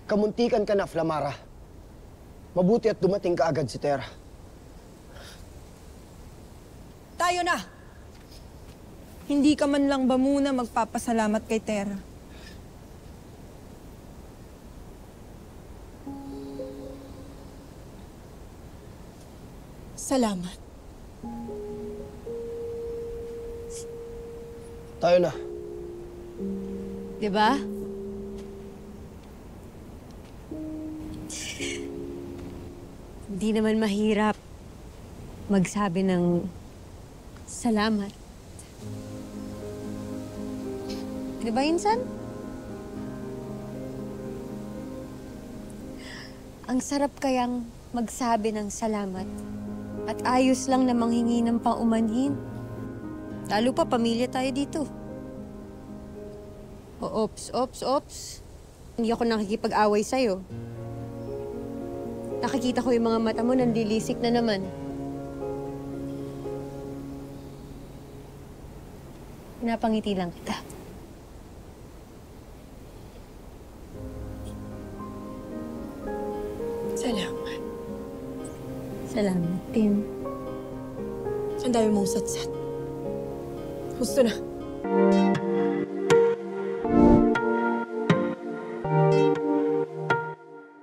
Kamuntikan ka na, Flamara. Mabuti at dumating ka agad si Terra. Tayo na! Hindi ka man lang ba muna magpapasalamat kay Terra? Salamat. Tayo na. Diba? Hindi naman mahirap magsabi ng salamat. Diba, Insan? Ang sarap kayang magsabi ng salamat at ayos lang na manghingi ng paumanhin. Lalo pa, pamilya tayo dito. Ops. Hindi ako nakikipag-away sa'yo. Nakikita ko yung mga mata mo, nandilisik na naman. Pinapangiti lang kita. Salamat. Salamat din. Ang dami mong satsat. Gusto na.